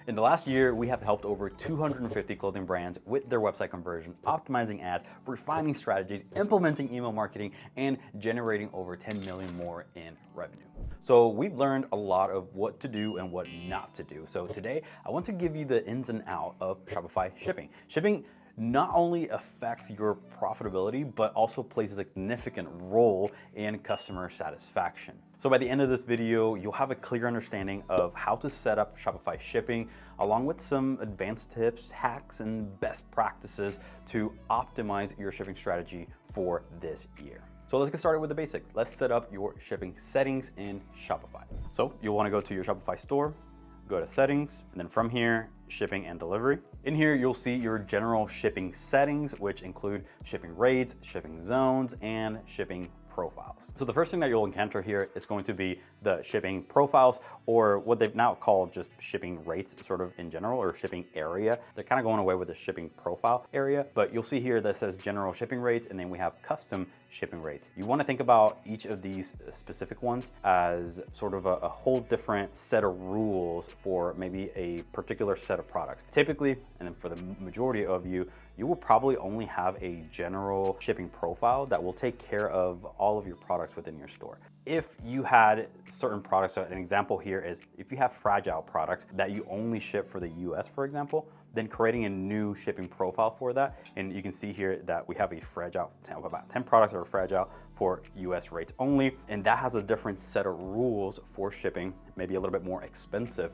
In the last year, we have helped over 250 clothing brands with their website conversion, optimizing ads, refining strategies, implementing email marketing, and generating over 10 million more in revenue. So we've learned a lot of what to do and what not to do. So today, I want to give you the ins and outs of Shopify shipping. Shipping not only affects your profitability, but also plays a significant role in customer satisfaction. So by the end of this video, you'll have a clear understanding of how to set up Shopify shipping, along with some advanced tips, hacks, and best practices to optimize your shipping strategy for this year. So let's get started with the basics. Let's set up your shipping settings in Shopify. So you'll want to go to your Shopify store, go to settings, and then from here, shipping and delivery. In here, you'll see your general shipping settings, which include shipping rates, shipping zones, and shipping profiles. So the first thing that you'll encounter here is going to be the shipping profiles, or what they've now called just shipping rates sort of in general, or shipping area. They're kind of going away with the shipping profile area, but you'll see here that says general shipping rates, and then we have custom shipping rates. You want to think about each of these specific ones as sort of a whole different set of rules for maybe a particular set of products. Typically, and then for the majority of you, you will probably only have a general shipping profile that will take care of all of your products within your store. If you had certain products, so an example here is if you have fragile products that you only ship for the US, for example, then creating a new shipping profile for that. And you can see here that we have a fragile, about 10 products that are fragile for US rates only. And that has a different set of rules for shipping, maybe a little bit more expensive,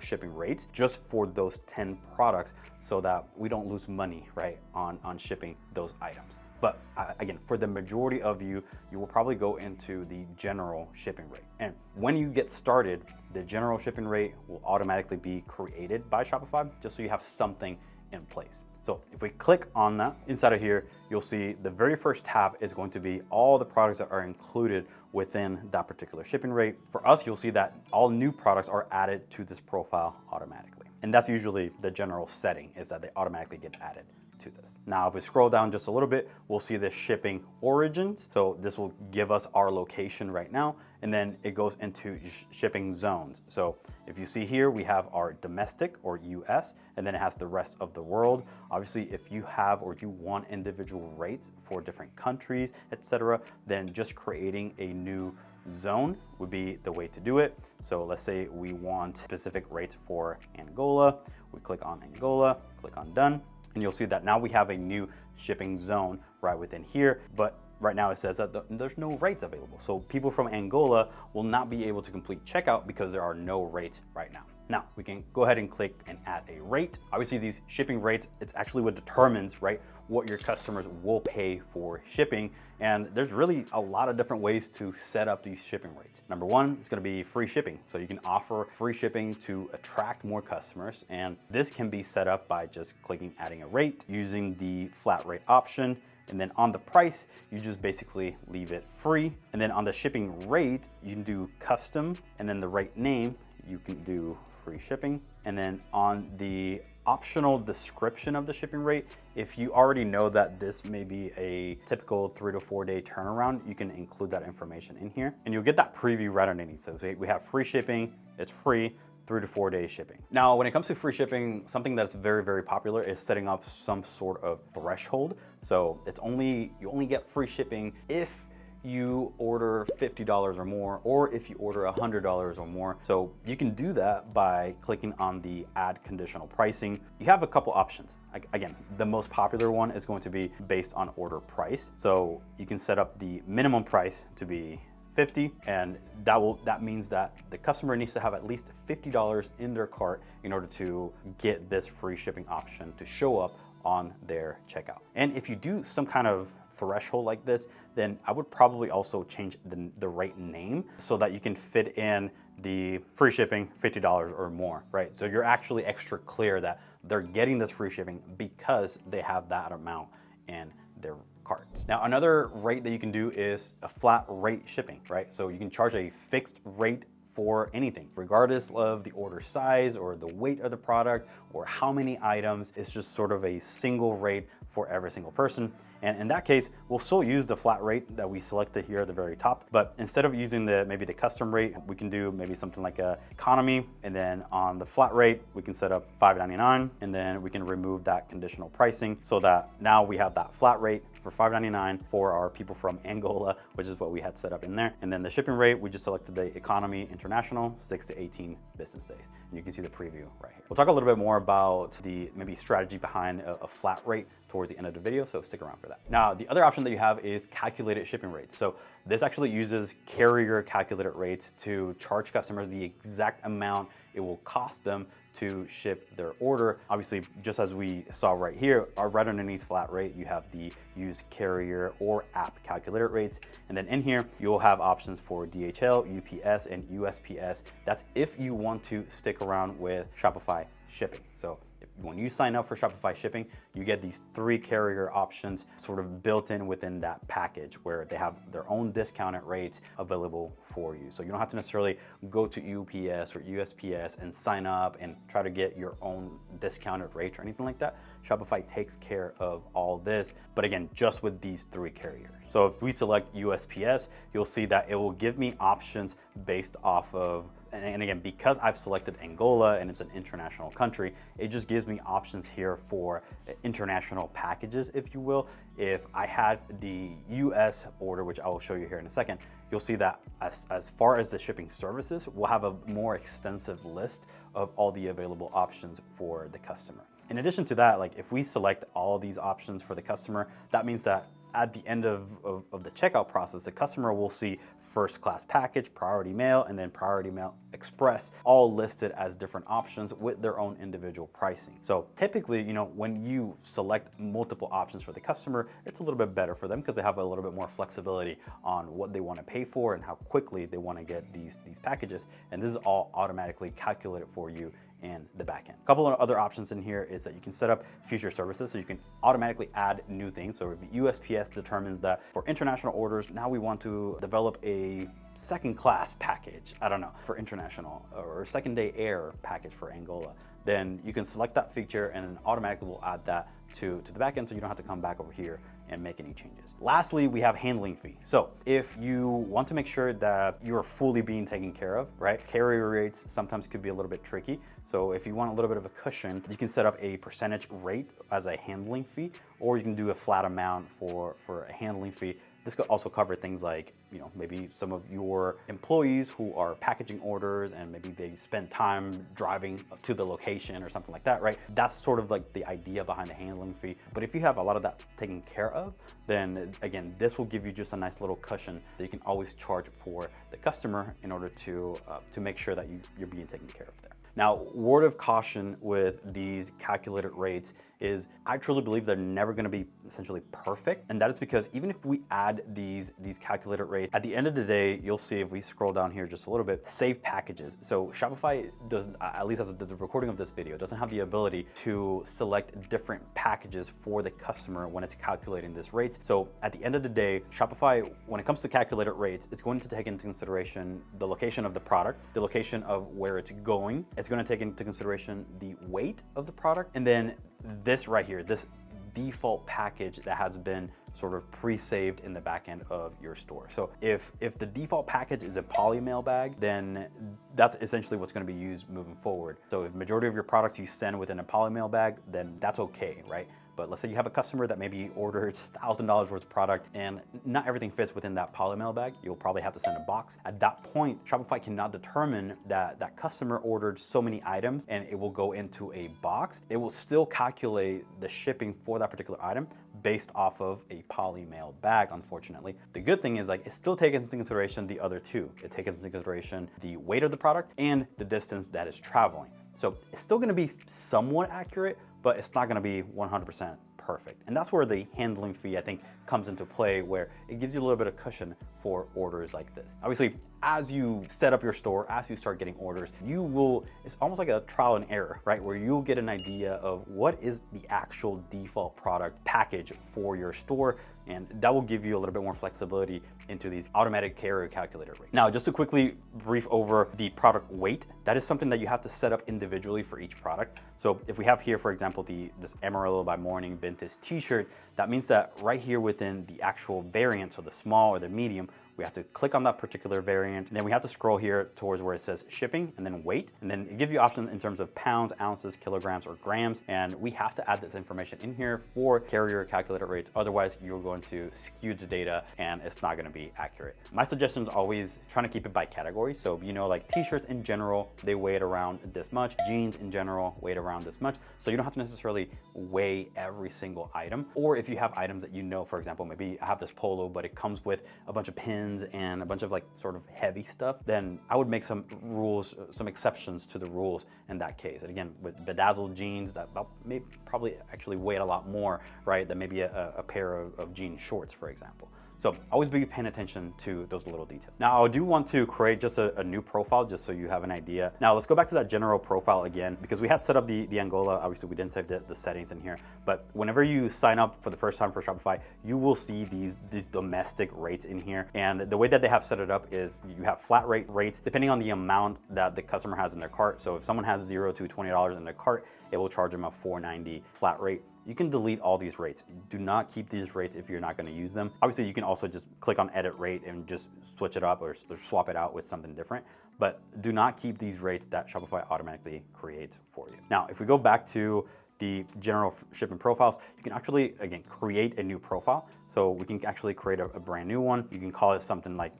shipping rates just for those 10 products, so that we don't lose money, right, on shipping those items. But again, for the majority of you, you will probably go into the general shipping rate. And when you get started, the general shipping rate will automatically be created by Shopify, just so you have something in place. So if we click on that, inside of here, you'll see the very first tab is going to be all the products that are included within that particular shipping rate. For us, you'll see that all new products are added to this profile automatically. And that's usually the general setting, is that they automatically get added to this. Now, if we scroll down just a little bit, we'll see the shipping origins. So this will give us our location right now, and then it goes into shipping zones. So if you see here, we have our domestic or US, and then it has the rest of the world. Obviously, if you have or you want individual rates for different countries, etc., then just creating a new zone would be the way to do it. So let's say we want specific rates for Angola. We click on Angola, click on done. And you'll see that now we have a new shipping zone right within here, but right now it says that there's no rates available. So people from Angola will not be able to complete checkout because there are no rates right now. Now we can go ahead and click and add a rate. Obviously these shipping rates, it's actually what determines, right, what your customers will pay for shipping. And there's really a lot of different ways to set up these shipping rates. Number one, it's gonna be free shipping. So you can offer free shipping to attract more customers. And this can be set up by just clicking adding a rate, using the flat rate option. And then on the price, you just basically leave it free. And then on the shipping rate, you can do custom, and then the rate name, you can do free shipping. And then on the optional description of the shipping rate, if you already know that this may be a typical 3 to 4 day turnaround, you can include that information in here, and you'll get that preview right underneath. So we have free shipping, it's free, 3 to 4 day shipping. Now, when it comes to free shipping, something that's very, very popular is setting up some sort of threshold. So you only get free shipping if you order $50 or more, or if you order $100 or more. So you can do that by clicking on the add conditional pricing. You have a couple options. Again, the most popular one is going to be based on order price. So you can set up the minimum price to be $50, and that means that the customer needs to have at least $50 in their cart in order to get this free shipping option to show up on their checkout. And if you do some kind of threshold like this, then I would probably also change the rate name so that you can fit in the free shipping $50 or more, right? So you're actually extra clear that they're getting this free shipping because they have that amount in their carts. Now, another rate that you can do is a flat rate shipping, right? So you can charge a fixed rate for anything, regardless of the order size or the weight of the product or how many items. It's just sort of a single rate for every single person. And in that case, we'll still use the flat rate that we selected here at the very top, but instead of using maybe the custom rate, we can do maybe something like a economy, and then on the flat rate, we can set up $5.99, and then we can remove that conditional pricing so that now we have that flat rate for $5.99 for our people from Angola, which is what we had set up in there. And then the shipping rate, we just selected the economy international, 6 to 18 business days. And you can see the preview right here. We'll talk a little bit more about the maybe strategy behind a flat rate towards the end of the video, so stick around for that. Now, the other option that you have is calculated shipping rates. So this actually uses carrier calculated rates to charge customers the exact amount it will cost them to ship their order. Obviously, just as we saw right here, right underneath flat rate, you have the use carrier or app calculated rates. And then in here, you'll have options for DHL, UPS, and USPS. That's if you want to stick around with Shopify shipping. So when you sign up for Shopify shipping, you get these 3 carrier options sort of built in within that package where they have their own discounted rates available for you. So you don't have to necessarily go to UPS or USPS and sign up and try to get your own discounted rate or anything like that. Shopify takes care of all this, but again, just with these 3 carriers. So if we select USPS, you'll see that it will give me options based off of, and again, because I've selected Angola and it's an international country, it just gives me options here for international packages, if you will. If I had the US order, which I will show you here in a second, you'll see that as far as the shipping services, we'll have a more extensive list of all the available options for the customer. In addition to that, like if we select all of these options for the customer, that means that at the end of the checkout process, the customer will see first class package, priority mail, and then priority mail express, all listed as different options with their own individual pricing. So typically, when you select multiple options for the customer, it's a little bit better for them because they have a little bit more flexibility on what they want to pay for and how quickly they want to get these packages. And this is all automatically calculated for you in the backend. A couple of other options in here is that you can set up future services, so you can automatically add new things. So if USPS determines that for international orders, now we want to develop a second class package, I don't know, for international, or a second day air package for Angola, then you can select that feature and then automatically will add that to the backend, so you don't have to come back over here and make any changes. Lastly, we have handling fee. So if you want to make sure that you're fully being taken care of, right? Carrier rates sometimes could be a little bit tricky. So if you want a little bit of a cushion, you can set up a percentage rate as a handling fee, or you can do a flat amount for a handling fee. This could also cover things like, maybe some of your employees who are packaging orders and maybe they spend time driving to the location or something like that, right? That's sort of like the idea behind the handling fee. But if you have a lot of that taken care of, then again, this will give you just a nice little cushion that you can always charge for the customer in order to make sure that you're being taken care of there. Now, word of caution with these calculated rates is I truly believe they're never going to be essentially perfect. And that is because even if we add these calculated rates, at the end of the day, you'll see if we scroll down here just a little bit, save packages. So Shopify doesn't, at least as the recording of this video, doesn't have the ability to select different packages for the customer when it's calculating this rates. So at the end of the day, Shopify, when it comes to calculated rates, it's going to take into consideration the location of the product, the location of where it's going. It's going to take into consideration the weight of the product, and then this right here, this default package that has been sort of pre-saved in the back end of your store. So if the default package is a poly mail bag, then that's essentially what's going to be used moving forward. So if majority of your products you send within a poly mail bag, then that's okay, right? But let's say you have a customer that maybe ordered $1,000 worth of product and not everything fits within that polymail bag. You'll probably have to send a box. At that point, Shopify cannot determine that that customer ordered so many items and it will go into a box. It will still calculate the shipping for that particular item based off of a polymail bag, unfortunately. The good thing is it still takes into consideration the other two. It takes into consideration the weight of the product and the distance that is traveling. So it's still gonna be somewhat accurate, but it's not gonna be 100% perfect. And that's where the handling fee, I think, comes into play, where it gives you a little bit of cushion for orders like this. Obviously, as you set up your store, as you start getting orders, it's almost like a trial and error, right? Where you'll get an idea of what is the actual default product package for your store, and that will give you a little bit more flexibility into these automatic carrier calculator rates. Now, just to quickly brief over the product weight, that is something that you have to set up individually for each product. So if we have here, for example, this Amarillo by Morning vintage t-shirt, that means that right here within the actual variant, so the small or the medium, we have to click on that particular variant, and then we have to scroll here towards where it says shipping and then weight, and then it gives you options in terms of pounds, ounces, kilograms, or grams, and we have to add this information in here for carrier calculator rates. Otherwise, you're going to skew the data and it's not going to be accurate. My suggestion is always trying to keep it by category. So, like t-shirts in general, they weigh it around this much. Jeans in general weight around this much. So you don't have to necessarily weigh every single item. Or if you have items that for example, maybe I have this polo, but it comes with a bunch of pins and a bunch of sort of heavy stuff, then I would make some rules, some exceptions to the rules in that case. And again, with bedazzled jeans, that may probably actually weigh a lot more, right, than maybe a pair of jean shorts, for example. So always be paying attention to those little details. Now, I do want to create just a new profile just so you have an idea. Now, let's go back to that general profile again, because we had set up the Angola. Obviously, we didn't save the settings in here, but whenever you sign up for the first time for Shopify, you will see these domestic rates in here. And the way that they have set it up is you have flat rate rates depending on the amount that the customer has in their cart. So if someone has $0 to $20 in their cart, it will charge them a $4.90 flat rate. You can delete all these rates. Do not keep these rates if you're not going to use them. Obviously, you can also just click on edit rate and just switch it up or swap it out with something different. But do not keep these rates that Shopify automatically creates for you. Now, if we go back to the general shipping profiles, you can actually, again, create a new profile. So we can actually create a brand new one. You can call it something like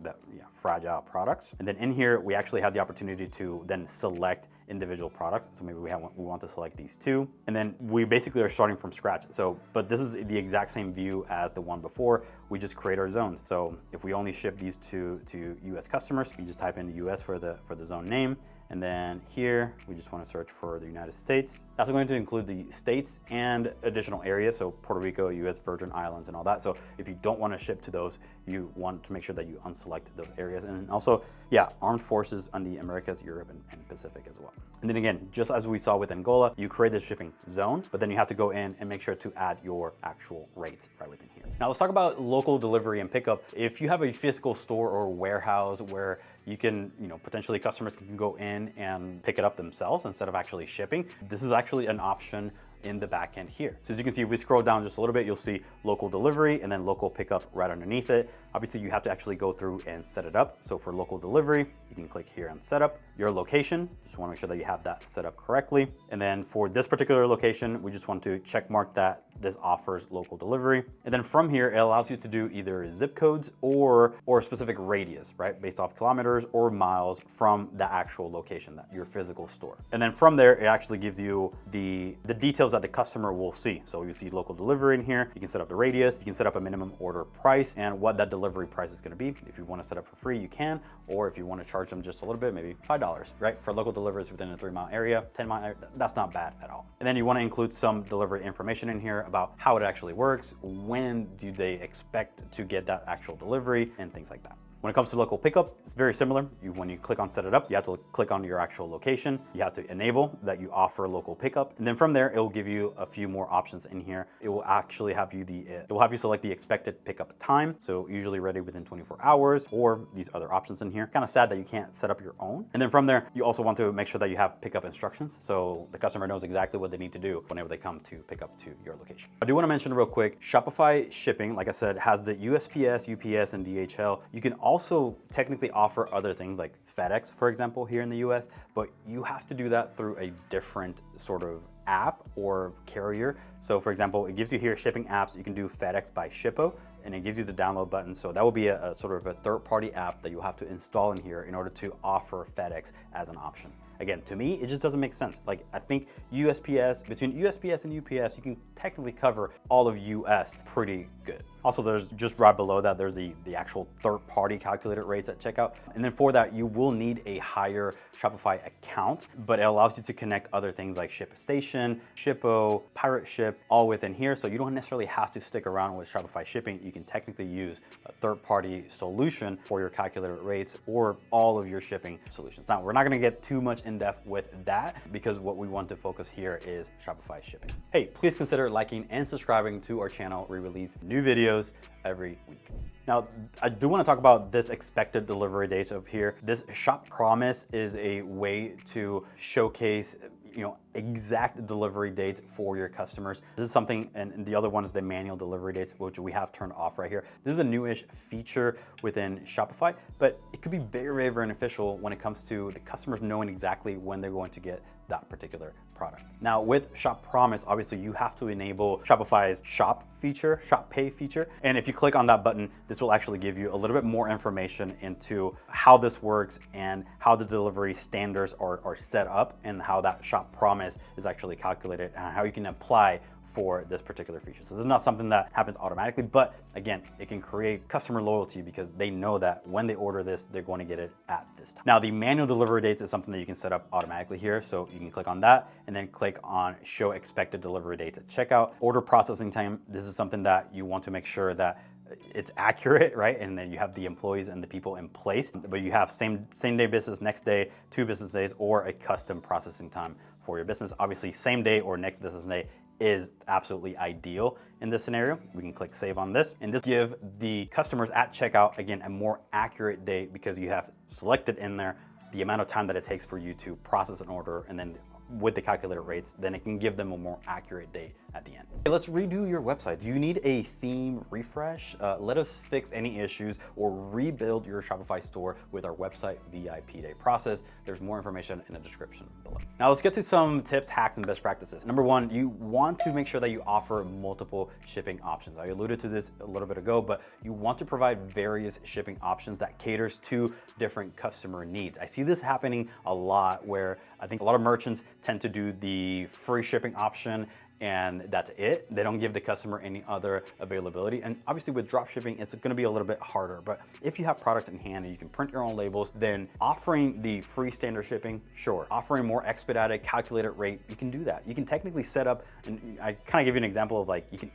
fragile products. And then in here, we actually have the opportunity to then select individual products. So maybe we want to select these two. And then we basically are starting from scratch. But this is the exact same view as the one before. We just create our zones. So if we only ship these to US customers, you just type in US for the zone name. And then here, we just want to search for the United States. That's going to include the states and additional areas. So Puerto Rico, US Virgin Islands, and all that. So if you don't want to ship to those, you want to make sure that you unselect those areas. And also, armed forces on the Americas, Europe, and Pacific as well. And then again, just as we saw with Angola, you create the shipping zone, but then you have to go in and make sure to add your actual rates right within here. Now let's talk about local delivery and pickup. If you have a physical store or warehouse where you can, potentially customers can go in and pick it up themselves instead of actually shipping, this is actually an option in the back end here. So as you can see, if we scroll down just a little bit, you'll see local delivery and then local pickup right underneath it. Obviously, you have to actually go through and set it up. So for local delivery, you can click here on setup. Your location, just want to make sure that you have that set up correctly. And then for this particular location, we just want to check mark that this offers local delivery. And then from here, it allows you to do either zip codes or a specific radius, right? Based off kilometers or miles from the actual location, your physical store. And then from there, it actually gives you the details that the customer will see. So you see local delivery in here. You can set up the radius. You can set up a minimum order price and what that delivery price is going to be. If you want to set up for free, you can. Or if you want to charge them just a little bit, maybe $5, right? For local deliveries within a 3-mile area, 10-mile area, that's not bad at all. And then you want to include some delivery information in here about how it actually works, when do they expect to get that actual delivery, and things like that. When it comes to local pickup, it's very similar. When you click on set it up, you have to click on your actual location. You have to enable that you offer local pickup. And then from there, it will give you a few more options in here. It will actually have you select the expected pickup time. So usually ready within 24 hours or these other options in here. Kind of sad that you can't set up your own. And then from there, you also want to make sure that you have pickup instructions. So the customer knows exactly what they need to do whenever they come to pick up to your location. I do want to mention real quick, Shopify shipping, like I said, has the USPS, UPS, and DHL. You can also technically offer other things like FedEx, for example, here in the US, but you have to do that through a different sort of app or carrier. So for example, it gives you here shipping apps. You can do FedEx by Shippo, and it gives you the download button. So that will be a sort of a third-party app that you'll have to install in here in order to offer FedEx as an option. Again, to me, it just doesn't make sense. Like, I think between USPS and UPS, you can technically cover all of US pretty good. Also, there's just right below that, there's the actual third-party calculated rates at checkout. And then for that, you will need a higher Shopify account, but it allows you to connect other things like ShipStation, Shippo, Pirate Ship, all within here. So you don't necessarily have to stick around with Shopify shipping. You can technically use a third-party solution for your calculated rates or all of your shipping solutions. Now, we're not gonna get too much in depth with that because what we want to focus here is Shopify shipping. Hey, please consider liking and subscribing to our channel. We release new videos every week. Now, I do want to talk about this expected delivery dates up here. This shop promise is a way to showcase, exact delivery dates for your customers. This is something, and the other one is the manual delivery dates, which we have turned off right here. This is a newish feature within Shopify, but it could be very, very beneficial when it comes to the customers knowing exactly when they're going to get that particular product. Now, with Shop Promise, obviously you have to enable Shopify's Shop feature, Shop Pay feature. And if you click on that button, this will actually give you a little bit more information into how this works and how the delivery standards are set up and how that Shop Promise is actually calculated and how you can apply for this particular feature. So this is not something that happens automatically, but again, it can create customer loyalty because they know that when they order this, they're going to get it at this time. Now, the manual delivery dates is something that you can set up automatically here. So you can click on that and then click on show expected delivery dates at checkout. Order processing time, this is something that you want to make sure that it's accurate, right? And then you have the employees and the people in place, but you have same day business, next day, 2 business days, or a custom processing time for your business. Obviously, same day or next business day is absolutely ideal in this scenario. We can click save on this and this give the customers at checkout, again, a more accurate date because you have selected in there the amount of time that it takes for you to process an order, and then with the calculated rates, then it can give them a more accurate date at the end. Okay, let's redo your website. Do you need a theme refresh? Let us fix any issues or rebuild your Shopify store with our website VIP day process. There's more information in the description below. Now let's get to some tips, hacks, and best practices. Number one, you want to make sure that you offer multiple shipping options. I alluded to this a little bit ago, but you want to provide various shipping options that caters to different customer needs. I see this happening a lot where I think a lot of merchants tend to do the free shipping option and that's it. They don't give the customer any other availability. And obviously with drop shipping, it's gonna be a little bit harder. But if you have products in hand and you can print your own labels, then offering the free standard shipping, sure. Offering more expedited calculated rate, you can do that. You can technically set up, and I kind of give you an example of like, you can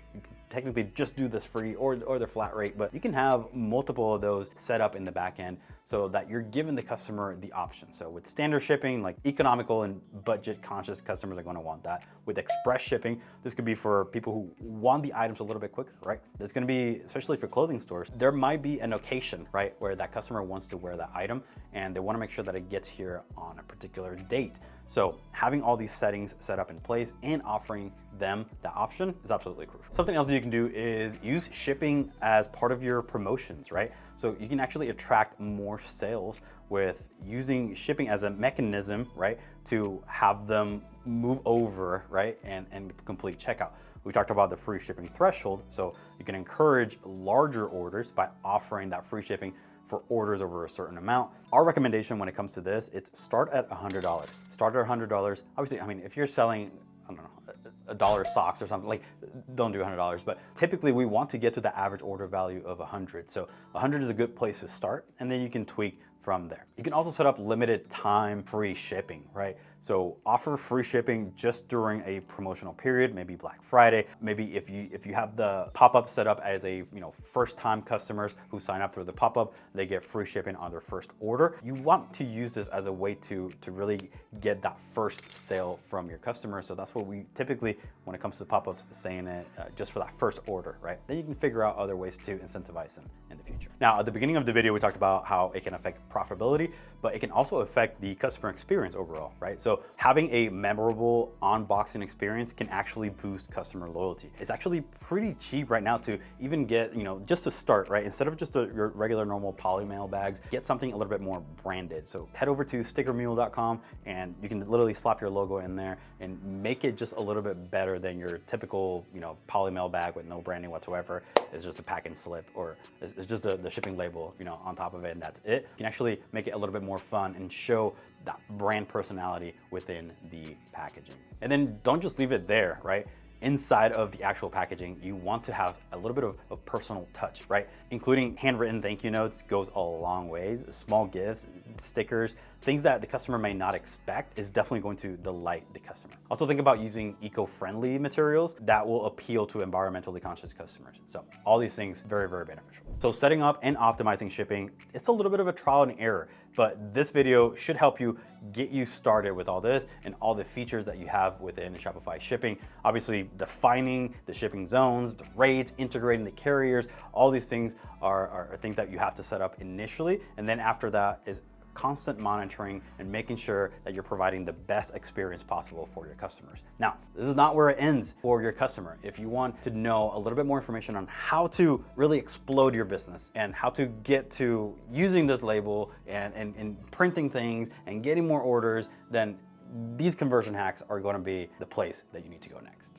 technically just do this free or the flat rate, but you can have multiple of those set up in the back end so that you're giving the customer the option. So with standard shipping, like economical and budget conscious customers are gonna want that. With express shipping, this could be for people who want the items a little bit quicker, right? There's gonna be, especially for clothing stores, there might be an occasion, right, where that customer wants to wear that item and they wanna make sure that it gets here on a particular date. So having all these settings set up in place and offering them that option is absolutely crucial. Something else that you can do is use shipping as part of your promotions, right? So you can actually attract more sales with using shipping as a mechanism, right? To have them move over, right? And complete checkout. We talked about the free shipping threshold. So you can encourage larger orders by offering that free shipping for orders over a certain amount. Our recommendation when it comes to this, it's start at $100. Start at $100. Obviously, I mean, if you're selling, I don't know, $1 socks or something, like don't do $100, but typically we want to get to the average order value of 100. So 100 is a good place to start, and then you can tweak from there. You can also set up limited time free shipping, right? So offer free shipping just during a promotional period, maybe Black Friday. Maybe if you have the pop-up set up as a first-time customers who sign up for the pop-up, they get free shipping on their first order. You want to use this as a way to really get that first sale from your customer. So that's what we typically, when it comes to pop-ups, saying it just for that first order, right? Then you can figure out other ways to incentivize them in the future. Now, at the beginning of the video, we talked about how it can affect profitability, but it can also affect the customer experience overall, right? So having a memorable unboxing experience can actually boost customer loyalty. It's actually pretty cheap right now to even get, just to start, right? Instead of just your regular normal poly mail bags, get something a little bit more branded. So head over to stickermule.com and you can literally slap your logo in there and make it just a little bit better than your typical, poly mail bag with no branding whatsoever. It's just a pack and slip, or it's just the shipping label, on top of it, and that's it. You can actually make it a little bit more fun and show that brand personality within the packaging. And then don't just leave it there, right? inside of the actual packaging, you want to have a little bit of personal touch, right? Including handwritten thank you notes goes a long ways. Small gifts, stickers, things that the customer may not expect is definitely going to delight the customer. Also think about using eco-friendly materials that will appeal to environmentally conscious customers. So all these things, very, very beneficial. So setting up and optimizing shipping, it's a little bit of a trial and error, but this video should help you get you started with all this and all the features that you have within Shopify shipping. Obviously, defining the shipping zones, the rates, integrating the carriers, all these things are things that you have to set up initially. And then after that is constant monitoring and making sure that you're providing the best experience possible for your customers. Now, this is not where it ends for your customer. If you want to know a little bit more information on how to really explode your business and how to get to using this label and printing things and getting more orders, then these conversion hacks are going to be the place that you need to go next.